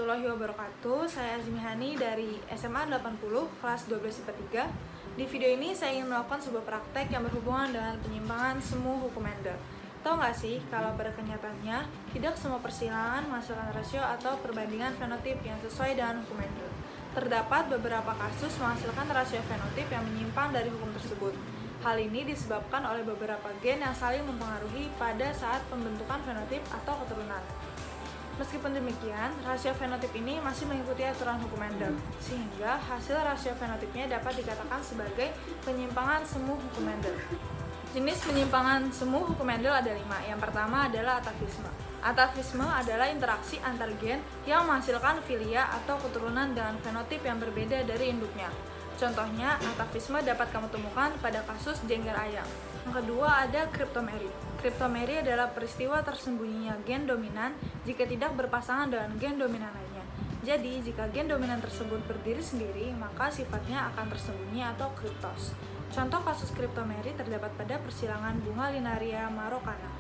warahmatullahi wabarakatuh. Saya Azmi Hani dari SMA 80 kelas 12 IPA 3. Di video ini saya ingin melakukan sebuah praktek yang berhubungan dengan penyimpangan semu hukum Mendel. Tahu nggak sih kalau pada kenyataannya tidak semua persilangan menghasilkan rasio atau perbandingan fenotip yang sesuai dengan hukum Mendel. Terdapat beberapa kasus menghasilkan rasio fenotip yang menyimpang dari hukum tersebut. Hal ini disebabkan oleh beberapa gen yang saling mempengaruhi pada saat pembentukan fenotip atau keturunan. Meskipun demikian, rasio fenotip ini masih mengikuti aturan hukum Mendel, sehingga hasil rasio fenotipnya dapat dikatakan sebagai penyimpangan semu hukum Mendel. Jenis penyimpangan semu hukum Mendel ada 5. Yang pertama adalah atafisme. Atafisme adalah interaksi antar gen yang menghasilkan filia atau keturunan dengan fenotip yang berbeda dari induknya. Contohnya, atafisme dapat kamu temukan pada kasus jengger ayam. Yang kedua ada kriptomeri. Kriptomeri adalah peristiwa tersembunyinya gen dominan jika tidak berpasangan dengan gen dominan lainnya. Jadi, jika gen dominan tersebut berdiri sendiri, maka sifatnya akan tersembunyi atau kriptos. Contoh kasus kriptomeri terdapat pada persilangan bunga Linaria marokana.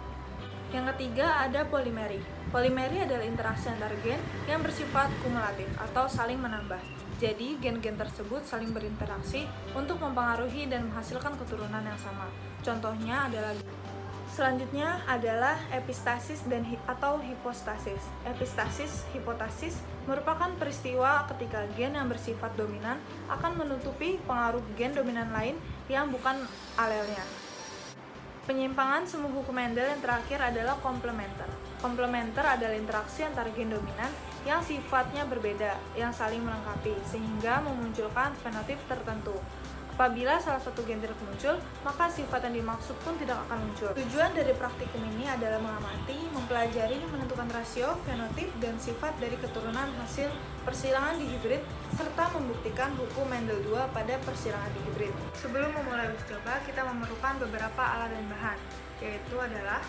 Yang ketiga ada polimeri. Polimeri adalah interaksi antar gen yang bersifat kumulatif atau saling menambah. Jadi, gen-gen tersebut saling berinteraksi untuk mempengaruhi dan menghasilkan keturunan yang sama. Contohnya adalah selanjutnya adalah epistasis atau hipostasis. Epistasis, hipostasis merupakan peristiwa ketika gen yang bersifat dominan akan menutupi pengaruh gen dominan lain yang bukan alelnya. Penyimpangan semu hukum Mendel yang terakhir adalah komplementer. Komplementer adalah interaksi antara gen dominan yang sifatnya berbeda, yang saling melengkapi, sehingga memunculkan fenotip tertentu. Apabila salah satu gen tidak muncul, maka sifat yang dimaksud pun tidak akan muncul. Tujuan dari praktikum ini adalah mengamati, mempelajari, menentukan rasio, fenotip, dan sifat dari keturunan hasil persilangan dihibrid, serta membuktikan hukum Mendel 2 pada persilangan dihibrid. Sebelum memulai uji coba, kita memerlukan beberapa alat dan bahan, yaitu adalah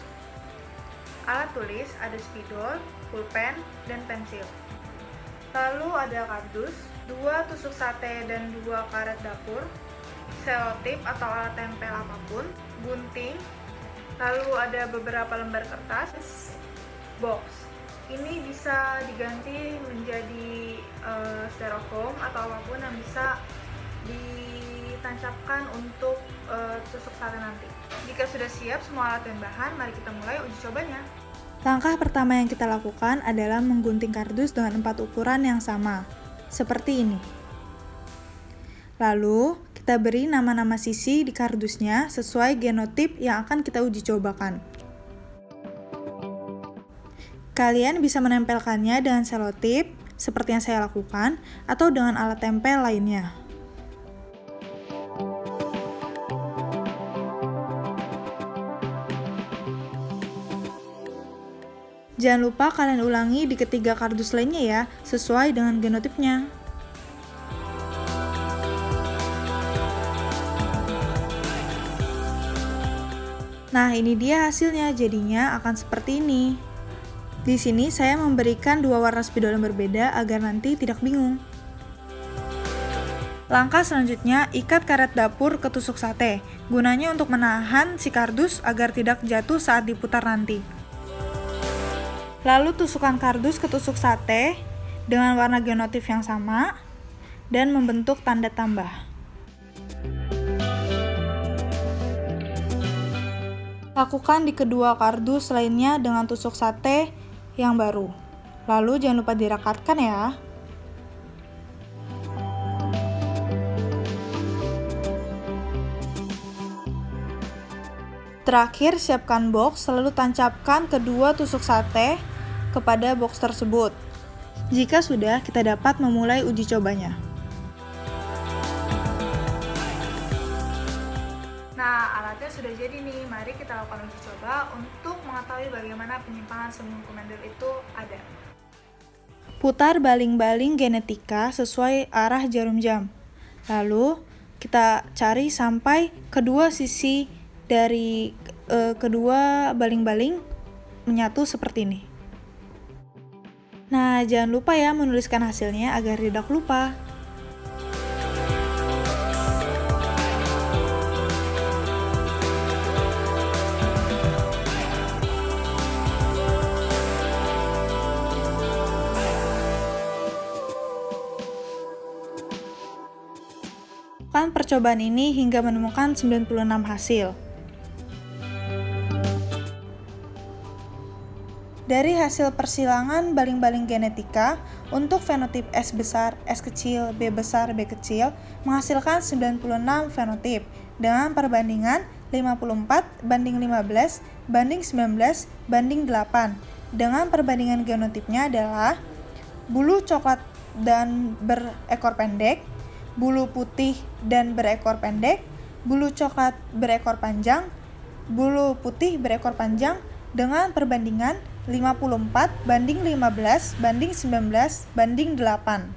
alat tulis, ada spidol, pulpen, dan pensil. Lalu ada kardus, 2 tusuk sate dan 2 karet dapur, selotip atau alat tempel apapun, gunting, lalu ada beberapa lembar kertas, box. Ini bisa diganti menjadi styrofoam atau apapun yang bisa ditancapkan untuk tusuk sate nanti. Jika sudah siap semua alat dan bahan, mari kita mulai uji cobanya. Langkah pertama yang kita lakukan adalah menggunting kardus dengan 4 ukuran yang sama, seperti ini. Lalu, kita beri nama-nama sisi di kardusnya sesuai genotip yang akan kita uji cobakan. Kalian bisa menempelkannya dengan selotip, seperti yang saya lakukan, atau dengan alat tempel lainnya. Jangan lupa kalian ulangi di ketiga kardus lainnya ya, sesuai dengan genotipnya. Nah, ini dia hasilnya, jadinya akan seperti ini. Di sini saya memberikan 2 warna spidol yang berbeda agar nanti tidak bingung. Langkah selanjutnya, ikat karet dapur ke tusuk sate, gunanya untuk menahan si kardus agar tidak jatuh saat diputar nanti. Lalu tusukkan kardus ke tusuk sate dengan warna genotip yang sama dan membentuk tanda tambah. Lakukan di kedua kardus lainnya dengan tusuk sate yang baru. Lalu jangan lupa direkatkan ya. Terakhir, siapkan box, lalu tancapkan kedua tusuk sate kepada box tersebut. Jika sudah, kita dapat memulai uji cobanya. Nah, alatnya sudah jadi nih. Mari kita lakukan uji coba untuk mengetahui bagaimana penyimpangan semu hukum Mendel itu ada. Putar baling-baling genetika sesuai arah jarum jam. Lalu, kita cari sampai kedua sisi dari kedua baling-baling menyatu seperti ini. Nah, jangan lupa ya menuliskan hasilnya agar tidak lupa. melakukan percobaan ini hingga menemukan 96 hasil. Dari hasil persilangan baling-baling genetika, untuk fenotip S besar, S kecil, B besar, B kecil menghasilkan 96 fenotip dengan perbandingan 54 banding 15 banding 19 banding 8. Dengan perbandingan genotipnya adalah bulu coklat dan berekor pendek, bulu putih dan berekor pendek, bulu coklat berekor panjang, bulu putih berekor panjang dengan perbandingan 54 banding 15 banding 19 banding 8.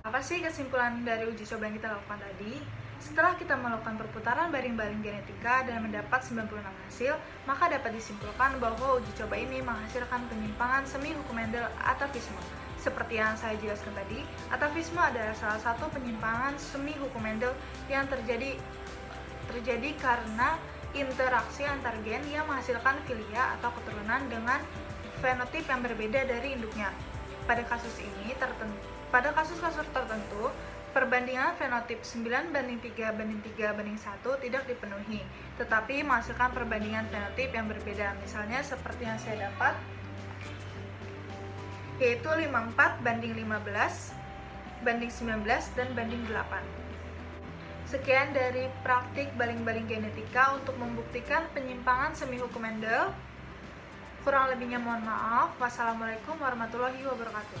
Apa sih kesimpulan dari uji coba yang kita lakukan tadi? Setelah kita melakukan perputaran baling-baling genetika dan mendapat 96 hasil, maka dapat disimpulkan bahwa uji coba ini menghasilkan penyimpangan semi hukum Mendel atavisme. Seperti yang saya jelaskan tadi, atavisme adalah salah satu penyimpangan semi hukum Mendel yang terjadi karena interaksi antar gen yang menghasilkan filia atau keturunan dengan fenotip yang berbeda dari induknya. Pada kasus-kasus tertentu, perbandingan fenotip 9 banding 3 banding 3 banding 1 tidak dipenuhi, tetapi menghasilkan perbandingan fenotip yang berbeda. Misalnya seperti yang saya dapat, yaitu 54 banding 15 banding 19 dan banding 8. Sekian dari praktik baling-baling genetika untuk membuktikan penyimpangan semi hukum Mendel. Kurang lebihnya mohon maaf. Wassalamualaikum warahmatullahi wabarakatuh.